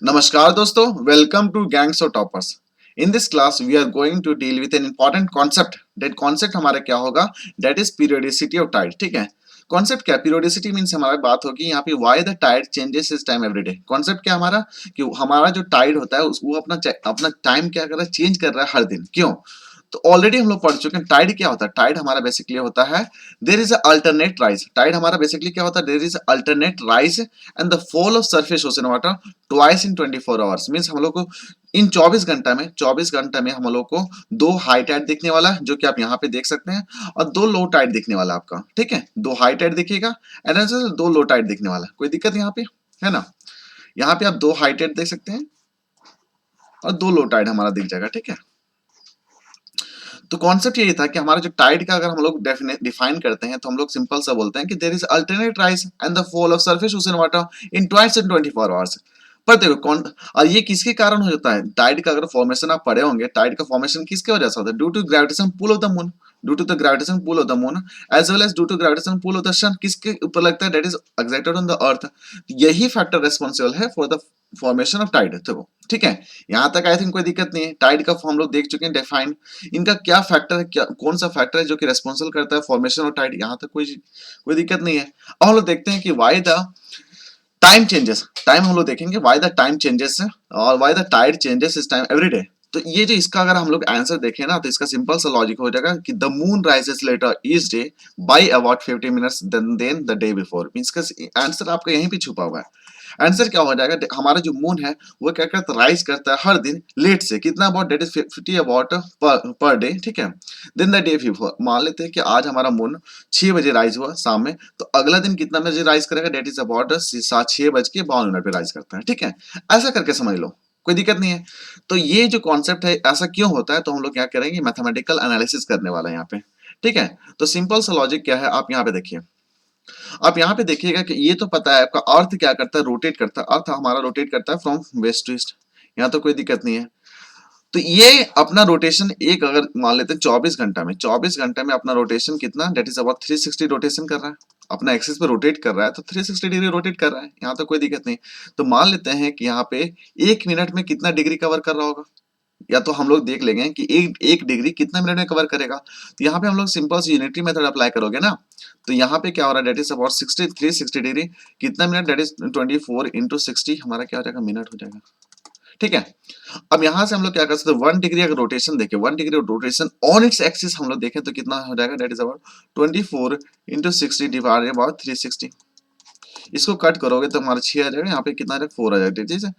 Namaskar dosto, welcome to Gangs of Toppers. In this class, we are going to deal with an important concept. That concept हमारा क्या होगा? That is periodicity of tide. ठीक है? Concept क्या periodicity means हमारा बात होगी यहाँ पे why the tide changes its time every day. Concept क्या हमारा कि हमारा जो टाइड होता है वो अपना टाइम क्या कर रहा है, चेंज कर रहा है हर दिन. क्यों? तो ऑलरेडी हम लोग पढ़ चुके हैं टाइड क्या होता है. टाइड हमारा बेसिकली होता है there is alternate rise. Tide हमारा बेसिकली क्या होता है, there is alternate rise and the fall of surface ocean water twice in 24 hours. Means हम लोग को इन 24 घंटा में हम लोग को दो हाई टाइड दिखने वाला है जो कि आप यहाँ पे देख सकते हैं, और दो लो टाइड दिखने वाला आपका. ठीक है, दो हाई टाइड दिखेगा एंड दो लो टाइड दिखने वाला. कोई दिक्कत यहाँ पे है ना? यहाँ पे आप दो हाई टाइड देख सकते हैं और दो लो टाइड हमारा दिख जाएगा. ठीक है, तो कॉन्सेप्ट यही था कि हमारा जो टाइड का अगर हम लोग डिफाइन करते हैं तो हम लोग सिंपल सा बोलते हैं कि there is alternate rise and the fall of surface ocean water in twice in 24 hours. पर देखो कौन, और ये किसके कारण हो जाता है टाइड का? अगर फॉर्मेशन आप पढ़े होंगे, टाइड का फॉर्मेशन किसके वजह से होता है? Due to gravitation pull of the moon. Due to the gravitation pull of the moon as well as due to gravitation pull of the sun. किसके ऊपर लगता है? That is excited on the earth. यही factor responsible है for the formation of tide. देखो ठीक है, यहां तक आई थिंक कोई दिक्कत नहीं है. टाइड का हम लोग देख चुके हैं डिफाइन. इनका क्या फैक्टर है, क्या कौन सा फैक्टर है जो कि रेस्पॉन्सिबल करता है फॉर्मेशन ऑफ टाइड? यहां तक कोई दिक्कत नहीं है. अब हम लोग देखते हैं कि why the time changes. Time हम लोग देखेंगे व्हाई द टाइम चेंजेस और व्हाई द टाइड चेंजेस इस टाइम एवरी डे. तो ये जो इसका अगर हम लोग आंसर देखें ना तो इसका सिंपल सा लॉजिक हो जाएगा कि the moon rises later each day by about 50 minutes then the day before. Means का आंसर आपका यहीं पे छुपा हुआ है. आंसर क्या हो जाएगा? हमारा जो मून है वो क्या करता है, राइज करता है हर दिन लेट से. कितना about? That is 50 about per day. ठीक है, दिन द डे बिफोर. मान लेते हैं कि आज हमारा मून 6 बजे राइज हुआ शाम में, तो अगला दिन कितना बजे राइज करेगा? डेट इज अबाउट 6:52 पे राइज करता है. ठीक है, ऐसा करके समझ लो, कोई दिक्कत नहीं है. तो ये जो कॉन्सेप्ट है ऐसा क्यों होता है, तो हम लोग क्या करेंगे, मैथमेटिकल एनालिसिस करने वाला है यहाँ पे. ठीक है, तो सिंपल सा लॉजिक क्या है आप यहाँ पे देखिए. आप यहाँ पे देखिएगा कि ये तो पता है आपका अर्थ क्या करता है, रोटेट करता है. अर्थ हमारा रोटेट करता है फ्रॉम वेस्ट टू ईस्ट. यहाँ तो कोई दिक्कत नहीं है. तो ये अपना रोटेशन एक अगर मान लेते हैं 24 घंटा में अपना रोटेशन कितना? डेट इज अबाउट 360 रोटेशन कर रहा है. अपना एक्सिस पे रोटेट कर रहा है तो 360 डिग्री रोटेट कर रहा है. यहाँ तो कोई दिक्कत नहीं. तो मान लेते हैं कि यहाँ पे एक मिनट में कितना डिग्री कवर कर रहा होगा, या तो हम लोग देख लेंगे कि एक एक डिग्री कितना मिनट में कवर करेगा. तो यहाँ पे हम लोग सिंपल सी यूनिटरी मेथड अप्लाई करोगे ना, तो यहाँ पे क्या हो रहा है? डेट इज अबाउट 360 डिग्री कितना मिनट? डेट इज 24 इंटू 60 हमारा क्या हो जाएगा? मिनट हो जाएगा. ठीक है, अब यहां से हम लोग क्या कर सकते हैं, 1 डिग्री अगर रोटेशन देखें, 1 degree rotation on its axis हम लोग देखें तो कितना हो जाएगा? That is about 24 into 60 divided about 360. इसको कट करोगे तो हमारा 6 आ जाएगा, यहाँ पे कितना आ जाएगा? 4 आ जाएगा. ठीक है,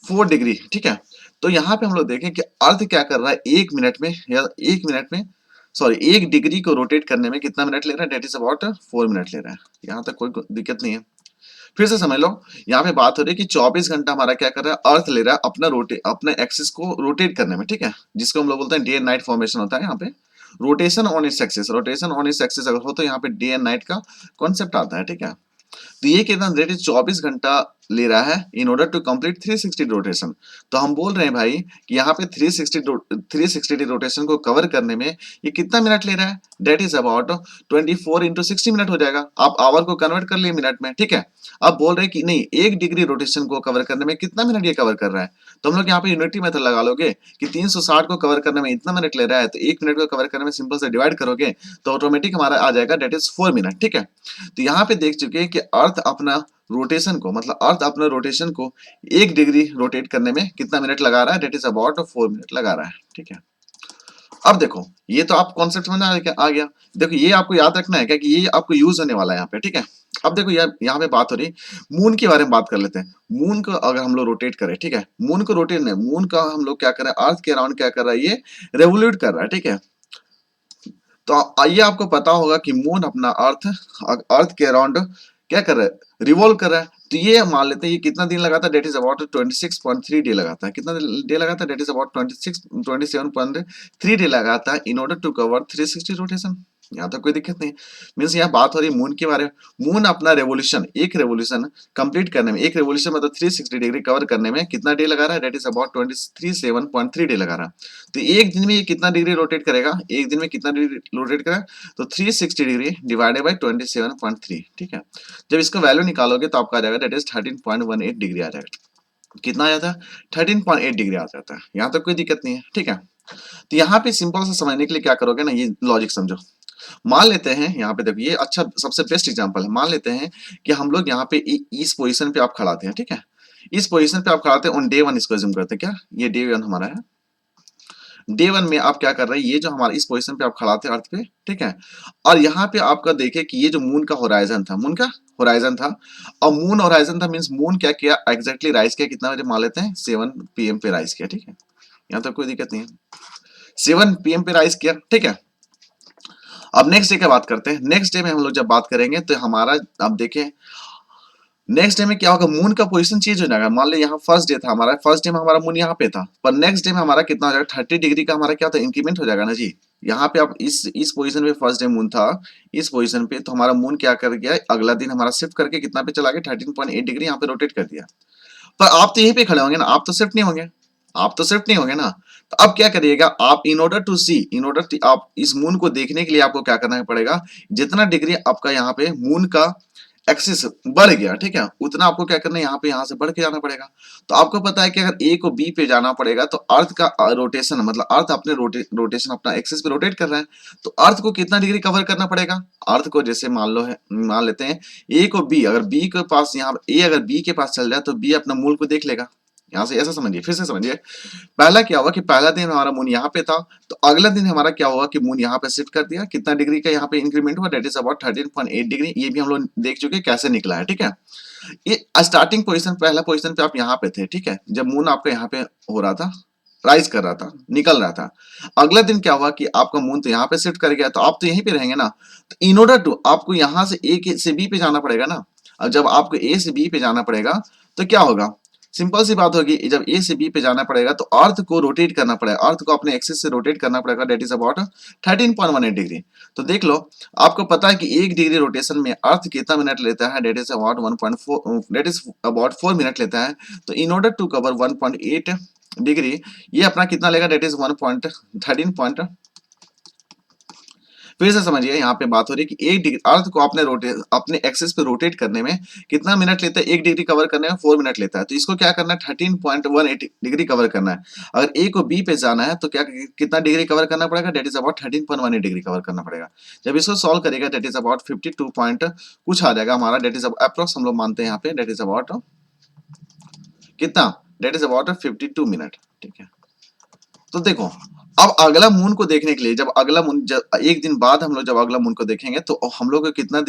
4 डिग्री. ठीक है, तो यहाँ पे हम लोग देखें कि अर्थ क्या कर रहा है एक मिनट में, या एक मिनट में सॉरी एक डिग्री को रोटेट करने में कितना मिनट ले रहा है? डेट इज अबाउट 4 मिनट ले रहा है. यहाँ तक कोई दिक्कत नहीं है. फिर से समझ लो, यहाँ पे बात हो रही है कि 24 घंटा हमारा क्या कर रहा है? अर्थ ले रहा है अपने एक्सिस को रोटेट करने में. ठीक है, जिसको हम लोग बोलते हैं डे एंड नाइट फॉर्मेशन होता है. यहाँ पे rotation on its axis, rotation on its axis अगर हो तो यहाँ पे डे एंड नाइट का कॉन्सेप्ट आता है. ठीक है, तो ये कितना रेट इज 24 घंटा ले रहा है in order to complete 360 rotation. तो हम बोल रहे हैं भाई कि यहाँ पे 360 रोटेशन को कवर करने में ये कितना मिनट ले रहा है? That is about 24 into 60 minute हो जाएगा. आप आवर को कन्वर्ट कर लिए मिनट में. ठीक है, अब बोल रहे हैं कि नहीं 1 डिग्री रोटेशन को कवर करने में कितना मिनट ये कवर कर रहा है. तो हम लोग यहाँ पे यूनिटी मेथड लगा लोगे कि 360 को कवर करने में इतना मिनट ले रहा है, तो 1 मिनट को कवर करने में सिंपल से डिवाइड करोगे तो ऑटोमेटिक हमारा आ जाएगा डेट इज 4 मिनट. ठीक है, तो यहाँ पे देख चुके हैं कि अर्थ अपना रोटेशन को, मतलब अर्थ अपने रोटेशन को 1 डिग्री रोटेट करने में कितना मिनट लगा रहा है? डेट इज अबाउट 4 मिनट लगा रहा है. ठीक है, अब देखो ये तो आप कॉन्सेप्ट में आ गया. देखो ये आपको याद रखना है क्या कि ये आपको यूज होने वाला है यहाँ पे. ठीक है, अब देखो यार यहाँ पे बात हो रही मून के बारे में बात कर लेते हैं. मून को अगर हम लोग रोटेट करें, ठीक है, मून को रोटेट नहीं, मून का हम लोग क्या कर रहे हैं? अर्थ के अराउंड क्या कर रहा है? ये रेवोल्यूट कर रहा है. ठीक है, तो आइए आपको पता होगा कि मून अपना अर्थ के अराउंड क्या कर रहा है? रिवॉल्व कर रहा है. तो ये मान लेते हैं ये कितना दिन लगाता है? डेट इज अबाउट 26.3 डे लगाता है. कितना डे लगाता है? डेट इज अबाउट 27.3 डे लगाता है in order to cover 360 rotation. यहाँ तो कोई दिक्कत नहीं. मीन्स यहाँ बात हो रही है मून के बारे में. मून अपना एक रेवोल्यूशन कंप्लीट करने में, एक रेवोल्यूशन मतलब 360 डिग्री कवर करने में कितना डे लगा रहा है? डेट इज अबाउट 27.3 डे लगा रहा है. तो एक दिन में ये कितना डिग्री रोटेट करेगा? एक दिन में कितना डिग्री रोटेट करेगा? तो 360 डिग्री डिवाइडेड बाई 27.3. ठीक है, जब इसका वैल्यू निकालोगे तो आपका आ जाएगा डेट इज 13.18 डिग्री आ जाएगा. कितना आ जाता है, 13.8 डिग्री आ जाता है। यहाँ तक कोई दिक्कत नहीं है, ठीक है। तो यहाँ पे सिंपल सा समझने के लिए क्या करोगे ना, ये लॉजिक समझो। मान लेते हैं यहाँ पे देखिए, ये अच्छा सबसे बेस्ट एग्जांपल है। मान लेते हैं कि हम लोग यहाँ पे इस पोजीशन पे आप खड़ाते हैं, ठीक है। इस पोजीशन पे आप खड़ाते हैं ऑन डे 1, इसको अज्यूम करते हैं, क्या ये डे 1 हमारा है। डे 1 में आप क्या कर रहे हैं, ये जो हमारे इस पोजीशन पे आप खड़ाते हैं अर्थ पे, ठीक है। और यहाँ पे आपका देखे कि ये जो मून का होराइजन था, मून का होराइजन था, और मून होराइजन था मींस मून क्या किया, एग्जैक्टली राइज किया कितना बजे, मान लेते हैं 7 PM पे राइज किया, ठीक है। यहाँ तो कोई दिक्कत नहीं है, 7 PM पे राइज किया, ठीक है। अब नेक्स्ट डे की बात करते हैं। नेक्स्ट डे में हम लोग जब बात करेंगे तो हमारा, अब देखें नेक्स्ट डे में क्या होगा, मून का पोजीशन चेंज हो जाएगा। मान लो यहाँ फर्स्ट डे था हमारा, फर्स्ट डे में हमारा मून यहाँ पे था, पर नेक्स्ट डे में हमारा कितना हो जाएगा, 30 डिग्री का हमारा क्या होता है, इंक्रीमेंट हो जाएगा ना जी। यहाँ पे आप इस पोजीशन पे फर्स्ट डे मून था, इस पोजीशन पे, तो हमारा मून क्या कर गया, अगला दिन हमारा शिफ्ट करके कितना पे चला गया, 13.8 डिग्री यहाँ पे रोटेट कर दिया। पर आप तो यहीं पे खड़े होंगे ना, आप तो शिफ्ट नहीं होंगे, आप तो शिफ्ट नहीं होंगे ना। तो अब क्या करिएगा आप, इन ऑर्डर टू सी, आप इस मून को देखने के लिए आपको क्या करना पड़ेगा, जितना डिग्री आपका यहाँ पे मून का एक्सिस बढ़ गया, ठीक है, उतना आपको क्या करना है, यहाँ पे यहाँ से बढ़ के जाना पड़ेगा। तो आपको पता है कि अगर ए को बी पे जाना पड़ेगा तो अर्थ का रोटेशन, मतलब अर्थ अपने रोटेशन अपना एक्सिस पे रोटेट कर रहा है, तो अर्थ को कितना डिग्री कवर करना पड़ेगा। अर्थ को जैसे मान लो है, मान लेते हैं ए को बी, अगर बी के पास, यहाँ ए अगर बी के पास चल जाए तो बी अपना मूल को देख लेगा। यहाँ से ऐसा समझिए, फिर से समझिए। पहला क्या हुआ कि पहला दिन हमारा मून यहाँ पे था, तो अगला दिन हमारा क्या हुआ कि मून यहाँ पे शिफ्ट कर दिया, कितना डिग्री का यहाँ पे इंक्रीमेंट हुआ, डेट इज अबाउट 13.8 डिग्री। ये भी हम लोग देख चुके कैसे निकला है, ठीक है। ये स्टार्टिंग पोजीशन, पहला पोजीशन पे आप यहाँ पे थे, ठीक है, जब मून आपका यहाँ पे हो रहा था, राइज कर रहा था, निकल रहा था। अगला दिन क्या हुआ कि आपका मून तो यहाँ पे शिफ्ट कर गया, तो आप तो यहीं पे रहेंगे ना। तो इन ऑर्डर टू आपको यहाँ से ए से बी पे जाना पड़ेगा ना। अब जब आपको ए से बी पे जाना पड़ेगा तो क्या होगा, सिंपल सी बात होगी, जब ए से बी पे जाना पड़ेगा तो अर्थ को रोटेट करना पड़ेगा, अर्थ को अपने एक्सिस से रोटेट करना पड़ेगा, डेट इज अबाउट 13.18 डिग्री। तो देख लो, आपको पता है कि 1 डिग्री रोटेशन में अर्थ कितना मिनट लेता है, that is about 1.4, that is about 4 minute लेता है। तो in order to cover 1.8 degree, ये अपना कितना लेगा, डेट इज 1.13 फिर से समझिए, यहाँ पे बात हो रही है कि 1 डिग्री अर्थ को अपने एक्सिस पे रोटेट करने में कितना मिनट लेता है, 1 डिग्री कवर करने में 4 मिनट लेता है। तो इसको क्या करना है, 13.18 डिग्री कवर करना है। अगर ए को बी पे जाना है तो क्या कितना डिग्री कवर करना पड़ेगा, that is about 13.18 degree cover करना पड़ेगा। जब इसको सॉल्व करेगा डेट इज अबाउट 52 पॉइंट कुछ आ जाएगा हमारा, डेट इज अप्रोक्स हम लोग मानते हैं यहाँ पे, डेट इज अबाउट कितना, डेट इज अबाउट 52 मिनट, ठीक है। तो देखो, अब अगला मून को देखने के लिए, जब अगला मून, जब एक दिन बाद हम लोग जब अगला मून को देखेंगे तो हम लोग को कितना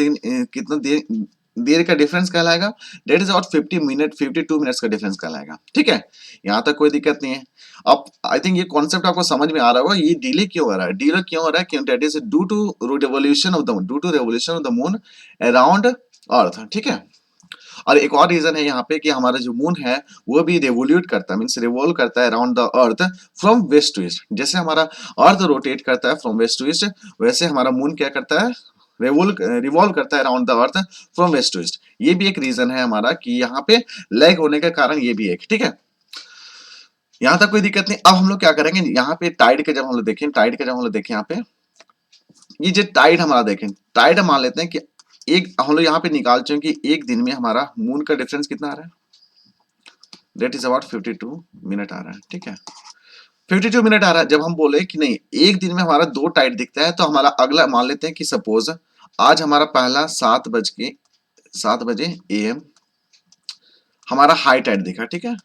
देर का डिफरेंस कहलाएगा, डेट इज अबाउट 52 मिनट्स का डिफरेंस कहलाएगा, ठीक है। यहाँ तक कोई दिक्कत नहीं है। अब आई थिंक ये कॉन्सेप्ट आपको समझ में आ रहा होगा, ये डिले क्यों हो रहा है, डिले क्यों हो रहा है, क्यों, that is due to revolution of the moon around earth, ठीक है। और एक और रीजन है यहाँ पे कि हमारा जो मून है वो भी रिवोल्यूट करता है, मींस रिवॉल्व करता है around the earth from west to east. जैसे हमारा अर्थ रोटेट करता है फ्रॉम वेस्ट टू ईस्ट, वैसे हमारा मून क्या करता है, रिवॉल्व करता है around the earth from west to east. ये भी एक रीजन है हमारा कि यहाँ पे लैग होने का कारण ये भी एक, ठीक है। यहाँ तक कोई दिक्कत नहीं। अब हम लोग क्या करेंगे, यहाँ पे टाइड का जब हम लोग देखें, यहाँ पे ये जो टाइड हमारा देखें, टाइड मान लेते हैं कि एक हम लोग यहाँ पे निकाल चुके कि एक दिन में हमारा मून का डिफरेंस कितना आ रहा है, डेट इज अबाउट 52 मिनट आ रहा है, ठीक है। 52 मिनट आ रहा है। जब हम बोले कि नहीं एक दिन में हमारा 2 टाइड दिखता है, तो हमारा अगला मान लेते हैं कि सपोज आज हमारा पहला 7 बजे AM हमारा हाई टाइड दिखा, ठीक है।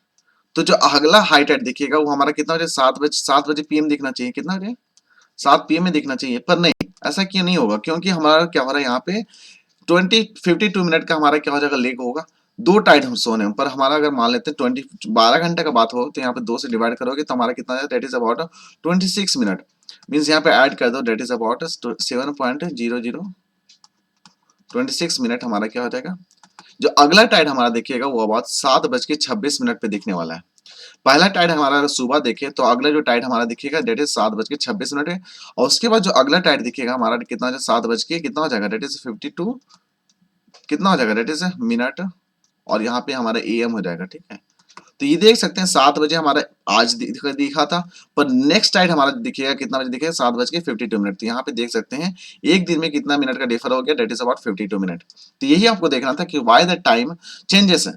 तो जो अगला हाई टाइड दिखेगा वो हमारा कितना बजे, 7 बजे PM दिखना चाहिए, कितना बजे, 7 PM में दिखना चाहिए। पर नहीं, ऐसा क्यों नहीं होगा, क्योंकि हमारा क्या हो रहा है यहाँ पे 52 मिनट का हमारा क्या हो जाएगा, लेग होगा। 2 टाइड हम सोने पर हमारा, अगर मान लेते हैं 12 घंटे का बात हो तो यहाँ पे 2 से डिवाइड करोगे तो हमारा कितना है, that is about 26 minute. Means यहाँ पे ऐड कर दो, डेट इज अबाउट 7.00 26 मिनट हमारा क्या हो जाएगा। जो अगला टाइड हमारा देखिएगा वो अबाउट 7:26 पे दिखने वाला है। पहला टाइड हमारा अगर सुबह देखे तो अगला जो टाइड हमारा दिखेगा डेट इज 7:26 है। और उसके बाद जो अगला टाइड दिखेगा हमारा कितना हो जाएगा, 7 बज के कितना हो जाएगा, डेट इज 52 कितना हो जाएगा, डेट इज मिनट, और यहाँ पे हमारा AM हो जाएगा, ठीक है। तो ये देख सकते हैं 7 बजे हमारा आज दिखा था, पर नेक्स्ट टाइड हमारा दिखेगा कितना बजे दिखेगा, 7:52। तो यहाँ पे देख सकते हैं एक दिन में कितना मिनट का डिफर हो गया, डेट इज अबाउट 52 मिनट। तो यही आपको देखना था कि why the time changes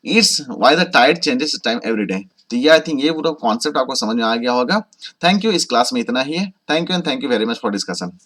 it's why the tide changes time every day. तो ये आई थिंक ये पूरा कॉन्सेप्ट आपको समझ में आ गया होगा। थैंक यू, इस क्लास में इतना ही है। Thank you and thank you very much for discussion.